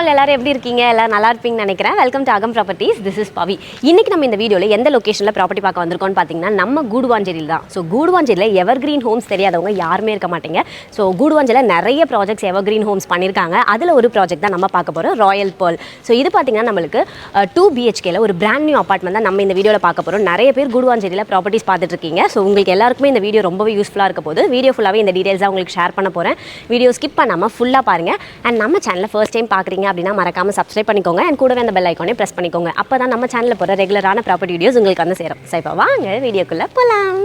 All எல்லாரும் எப்படி இருக்கீங்க? எல்லாரும் நல்லா இருப்பீங்கன்னு நினைக்கிறேன். வெல்கம் டு அகம் ப்ராப்பர்ட்டிஸ். திஸ் இஸ் பவி. இன்னைக்கு நம்ம இந்த வீடியோவில் எந்த லொகேஷனில் ப்ராப்பர்ட்டி பார்க்க வந்திருக்கோம்னு பார்த்தீங்கன்னா நம்ம கூடுவாஞ்சேரியில் தான். ஸோ கூடுவாஞ்சேரியில் எவர்கிரீன் ஹோம்ஸ் தெரியாதவங்க யாருமே இருக்க மாட்டீங்க. ஸோ கூடுவாஞ்சேரியில் நிறைய ப்ராஜெக்ட்ஸ் எவர்கிரீன் ஹோம்ஸ் பண்ணியிருக்காங்க. அதில் ஒரு ப்ராஜெக்ட் தான் நம்ம பார்க்க போகிறோம், ராயல் பேர்ல். ஸோ இது பார்த்தீங்கன்னா நம்மளுக்கு 2 BHKல ஒரு பிராண்ட் நியூ அப்பார்ட்மெண்ட் தான் நம்ம இந்த வீடியோவில் பார்க்க போகிறோம். நிறைய பேர் கூடுவாஞ்சேரியில் ப்ராப்பர்ட்டிஸ் பார்த்துட்டு இருக்கீங்க. ஸோ உங்களுக்கு எல்லாருக்குமே இந்த வீடியோ ரொம்பவே யூஸ்ஃபுல்லாக இருக்க போது. வீடியோ ஃபுல்லாகவே இந்த டீடைல்ஸாக உங்களுக்கு ஷேர் பண்ண போகிறேன். வீடியோ ஸ்கிப் பண்ணாமல் ஃபுல்லாக பாருங்கள். அண்ட் நம்ம சேனலில் ஃபர்ஸ்ட் டைம் பார்க்குறீங்க அப்படின்னா மறக்காம சப்ஸ்கிரைப் பண்ணிக்கோங்க. அண்ட் கூடவே அந்த பெல் ஐக்கானே பிரஸ் பண்ணிக்கோங்க. அப்போ தான் நம்ம சேனலில் போகிற ரெகுலரான ப்ராப்பர்ட்டி வீடியோஸ் உங்களுக்கு வந்து சேரும். ஸோ இப்போ வாங்க வீடியோக்குள்ளே போகலாம்.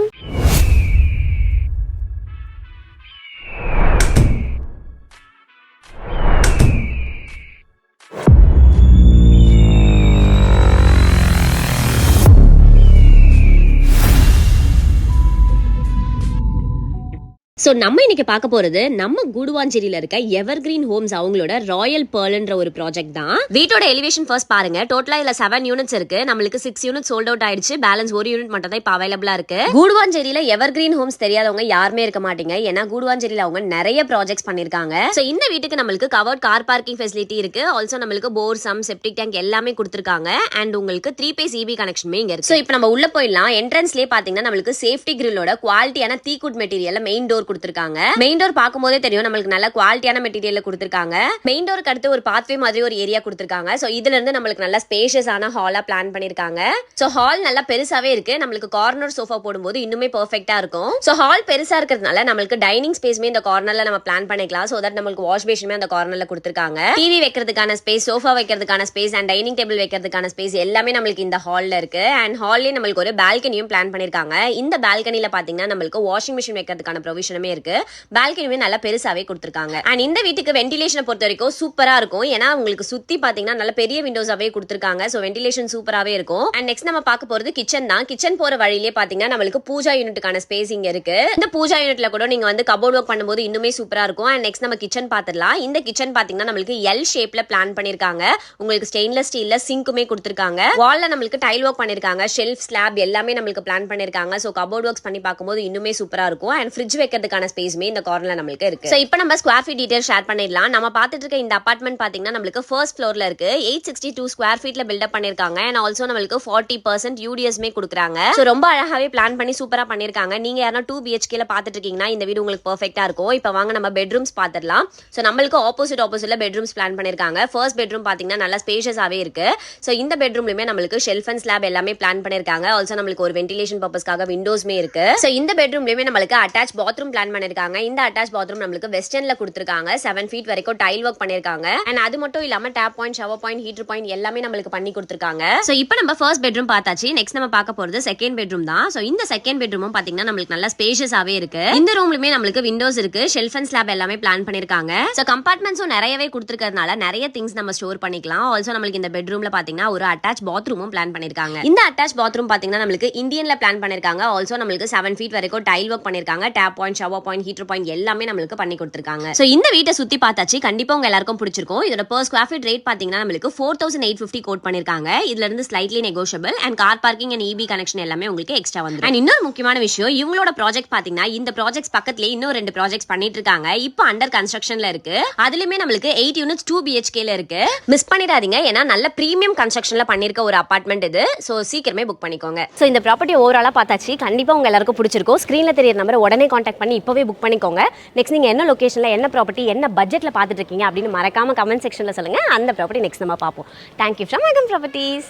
ஸோ நம்ம இன்னைக்கு பார்க்க போறது நம்ம கூடுவாஞ்சேரியில இருக்க எவர்கிரீன் ஹோம்ஸ் அவங்களோட ராயல் பேர்ல்ன்ற ஒரு ப்ராஜெக்ட் தான். வீட்டோட எலிவேஷன் ஃபர்ஸ்ட் பாருங்க. டோட்டலா இதுல 7 யூனிட்ஸ் இருக்கு. நம்மளுக்கு 6 யூனிட் சோல்ட் அவுட் ஆயிடுச்சு. பேலன்ஸ் ஒரு யூனிட் மட்டும் தான் இப்போ அவைலபிளா இருக்கு. கூடுவாஞ்சேரியில எவர்கிரீன் ஹோம்ஸ் தெரியாதவங்க யாருமே இருக்க மாட்டீங்க. ஏன்னா கூடுவாஞ்சேரியில அவங்க நிறைய ப்ராஜெக்ட்ஸ் பண்ணிருக்காங்க. ஸோ இந்த வீட்டுக்கு நம்மளுக்கு கவர்ட் கார் பார்க்கிங் ஃபெசிலிட்டி இருக்கு. ஆல்சோ நம்மளுக்கு போர் சம் செப்டிக் டேங்க் எல்லாமே கொடுத்துருக்காங்க. அண்ட் உங்களுக்கு 3 phase EB கனெக்ஷனுமே இங்க இருக்கு. ஸோ இப்போ நம்ம உள்ள போயிடலாம். என்ட்ரன்ஸ்லேயே பாத்தீங்கன்னா நம்மளுக்கு சேஃப்டி கிரில்லோட குவாலிட்டியான தீக்குட் மெட்டீரியல் மெயின் டோர் கொடுத்திருக்காங்க. மெயின் டோர் பாக்கும்போதே தெரியும் நம்மளுக்கு நல்ல குவாலிட்டியான மெட்டீரியல் கொடுத்திருக்காங்க. மெயின் டோருக்கு அடுத்து ஒரு பாத்வே மாதிரி ஒரு ஏரியா கொடுத்திருக்காங்க. சோ இதுல இருந்து நம்மளுக்கு நல்ல ஸ்பேஷியஸான ஹாலா பிளான் பண்ணிருக்காங்க. சோ ஹால் நல்லா பெருசாவே இருக்கு. நம்மளுக்கு கார்னர் சோஃபா போடும்போது இன்னுமே பெர்ஃபெக்ட்டா இருக்கும். சோ ஹால் பெருசா இருக்கிறதுனால நம்மளுக்கு டைனிங் ஸ்பேஸ்மே இந்த கார்னர்ல நம்ம பிளான் பண்ணிக்கலாம். சோ தட் நம்மளுக்கு வாஷ் பேஷனுமே அந்த கார்னர்ல கொடுத்திருக்காங்க. டிவி வைக்கிறதுக்கான ஸ்பேஸ், சோஃபா வைக்கிறதுக்கான ஸ்பேஸ் அண்ட் டைனிங் டேபிள் வைக்கிறதுக்கான ஸ்பேஸ் எல்லாமே நம்மளுக்கு இந்த ஹால்ல இருக்கு. அண்ட் ஹால்லே நம்மளுக்கு ஒரு பால்கனியும் பிளான் பண்ணிருக்காங்க. இந்த பால்கனில பாத்தீங்கன்னா நம்மளுக்கு வாஷிங் மிஷின் வைக்கிறதுக்கான ப்ரொவிஷனுமே இருக்கு. பால்கனியுமே நல்லா பெருசாவே கொடுத்திருக்காங்க. அண்ட் இந்த வீட்டுக்கு வென்டிலேஷனை பொறுத்த வரைக்கும் சூப்பரா இருக்கும். ஏன்னா உங்களுக்கு சுத்தி பாத்தீங்கன்னா நல்ல பெரிய விண்டோஸாவே கொடுத்திருக்காங்க. சோ வென்டிலேஷன் சூப்பராவே இருக்கும். அண்ட் நெக்ஸ்ட் நம்ம பார்க்க போறது கிச்சன் தான். கிச்சன் போற வழியிலே பாத்தீங்கன்னா நம்மளுக்கு பூஜா யூனிட்டுக்கான ஸ்பேஸ் இங்க இருக்கு. இந்த பூஜா யூனிட்ல கூட நீங்க வந்து கபோர்ட் ஒர்க் பண்ணும்போது இன்னுமே சூப்பரா இருக்கும். அண்ட் நெக்ஸ்ட் நம்ம கிச்சன் பாத்துடலாம். இந்த கிச்சன் பாத்தீங்கன்னா நம்மளுக்கு எல் ஷேப்ல பிளான் பண்ணிருக்காங்க. உங்களுக்கு ஸ்டெயின்லெஸ் ஸ்டீல்ல சிங்க்குமே கொடுத்திருக்காங்க. வால்ல நம்மளுக்கு டைல் ஒர்க் பண்ணிருக்காங்க. ஷெல்ஃப் ஸ்லாப் எல்லாமே நம்மளுக்கு பிளான் பண்ணிருக்காங்க. சோ கபோர்ட் ஒர்க்ஸ் பண்ணி பார்க்கும்போது இன்னுமே சூப்பரா இருக்கும். அண்ட் ஃப்ரிட்ஜ் வைக்கிறதுக்கான ஸ்பேஸ்மே இந்த கார்னர்ல நம்மளுக்கு இருக்கு. சோ இப்போ நம்ம ஸ்கொயர் ஃபீட் டீடைல் ஷேர் பண்ணிடலாம். நம்ம பார்த்துட்டு இருக்க இந்த அபார்ட்மெண்ட் பாத்தீங்கன்னா நம்மளுக்கு ஃபர்ஸ்ட் ஃப்ளோர்ல இருக்கு. 862 ஸ்கொயர் ஃபீட்ல பில்டப் பண்ணிருக்காங்க. அண்ட் ஆல்சோ நம்மளுக்கு 40% யூடிஎஸ்மே கொடுக்குறாங்க. சோ ரொம்ப அழகாவே பிளான் பண்ணி சூப்பரா பண்ணிருக்காங்க. நீங்க யாரா 2 BHKல பார்த்துட்டு இருக்கீங்கன்னா இந்த வீடு உங்களுக்கு பெர்ஃபெக்ட்டா இருக்கும். இப்போ வாங்க நம்ம பெட்ரூம்ஸ் பார்த்துடலாம். சோ நம்மளுக்கு ஆப்போசிட்ல பெட்ரூம்ஸ் பிளான் பண்ணிருக்காங்க. ஃபர்ஸ்ட் பெட்ரூம் பாத்தீங்கன்னா நல்லா ஸ்பேஷியஸாவே இருக்கு. சோ இந்த பெட்ரூம்லயுமே நம்மளுக்கு ஷெல்ஃப் அண்ட் ஸ்லாப் எல்லாமே பிளான் பண்ணிருக்காங்க. ஆல்சோ நம்மளுக்கு ஒரு வென்டிலேஷன் பர்பஸ்க்காக விண்டோஸ்மே இருக்கு. சோ இந்த பெட்ரூம்லயுமே நம்மளுக்கு அட்டாச் பாத்ரூம் பிளான் பண்ணிருக்காங்க. இந்த அட்டாச் பாத்ரூம் நம்மளுக்கு வெஸ்டர்ன்ல கொடுத்திருக்காங்க. 7 feet வரைக்கும் டைல் ஒர்க் பண்ணிருக்காங்க. அண்ட் அது மட்டும் இல்லாம tap point, shower point, heater point எல்லாமே நம்மளுக்கு பண்ணி கொடுத்திருக்காங்க. சோ இப்போ நம்ம ஃபர்ஸ்ட் பெட்ரூம் பார்த்தாச்சு. நெக்ஸ்ட் நம்ம பார்க்க போறது செகண்ட் பெட்ரூம் தான். சோ இந்த செகண்ட் பெட்ரூமும் பாத்தீங்கன்னா நம்மளுக்கு நல்ல ஸ்பேஷியஸாவே இருக்கு. இந்த ரூம்லயுமே நம்மளுக்கு விண்டோஸ் இருக்கு. ஷெல்ஃப் அண்ட் ஸ்லாப் எல்லாமே பிளான் பண்ணிருக்காங்க. சோ கம்பார்ட்மெண்ட்ஸும் நிறையவே கொடுத்திருக்கிறதுனால நிறைய திங்ஸ் நம்ம ஸ்டோர் பண்ணிக்கலாம். ஆல்சோ நம்மளுக்கு இந்த பெட்ரூம்ல பாத்தீங்கன்னா ஒரு அட்டாச் பாத்ரூமும் பிளான் பண்ணிருக்காங்க. இந்த அட்டாச் பாத்ரூம் பாத்தீங்கன்னா நம்மளுக்கு இந்தியன்ல பிளான் பண்ணிருக்காங்க. ஆல்சோ நம்மளுக்கு 7 feet வரைக்கும் டைல் ஒர்க் பண்ணிருக்காங்க. Tap point, shower point, heater point எல்லாமே நம்மளுக்கு பண்ணி கொடுத்திருக்காங்க. சோ இந்த வீட்டை சுத்தி பார்த்தாச்சு. கண்டிப்பா உங்க எல்லாருக்கும் பிடிச்சிருக்கும். இதோட per square feet ரேட் பாத்தீங்கன்னா நம்மளுக்கு 4850 கோட் பண்ணிருக்காங்க. இதுல இருந்து slightly negotiable. And car parking and EB connection எல்லாமே உங்களுக்கு எக்ஸ்ட்ரா வந்துரும். அண்ட் இன்னொரு முக்கியமான விஷயம், இவங்களோட ப்ராஜெக்ட் பாத்தீங்கன்னா இந்த ப்ராஜெக்ட்ஸ் பக்கத்துலயே இன்னும் 2 ப்ராஜெக்ட்ஸ் பண்ணிட்டு இருக்காங்க. இப்போ அண்டர் கன்ஸ்ட்ரக்ஷன்ல இருக்கு. அதுலயுமே நம்மளுக்கு 8 யூனிட்ஸ் 2 BHKல இருக்கு. மிஸ் பண்ணிடாதீங்க. ஏன்னா நல்ல பிரீமியம் கன்ஸ்ட்ரக்ஷன்ல பண்ணிருக்க ஒரு அபார்ட்மெண்ட் இது. சோ சீக்கிரமே புக் பண்ணிக்கோங்க. சோ இந்த ப்ராப்பர்ட்டி ஓவராலா பார்த்தாச்சு. கண்டிப்பா உங்க எல்லாருக்கும் பிடிச்சிருக்கும். ஸ்கிரீன்ல தெரியற நம்பரை உடனே கான்டாக்ட் பண்ணி இப்பவே புக் பண்ணிக்கோங்க. நெக்ஸ்ட் நீங்க என்ன லொகேஷன்ல என்ன ப்ராப்பர்ட்டி என்ன பட்ஜெட்ல பார்த்துட்டு இருக்கீங்க அப்படின்னு மறக்காம கமெண்ட் செக்ஷன்ல சொல்லுங்க. அந்த ப்ராப்பர்ட்டி நெக்ஸ்ட் நம்ம பார்ப்போம். தேங்க்யூ ஃப்ரம் அகம் ப்ராப்பர்ட்டிஸ்.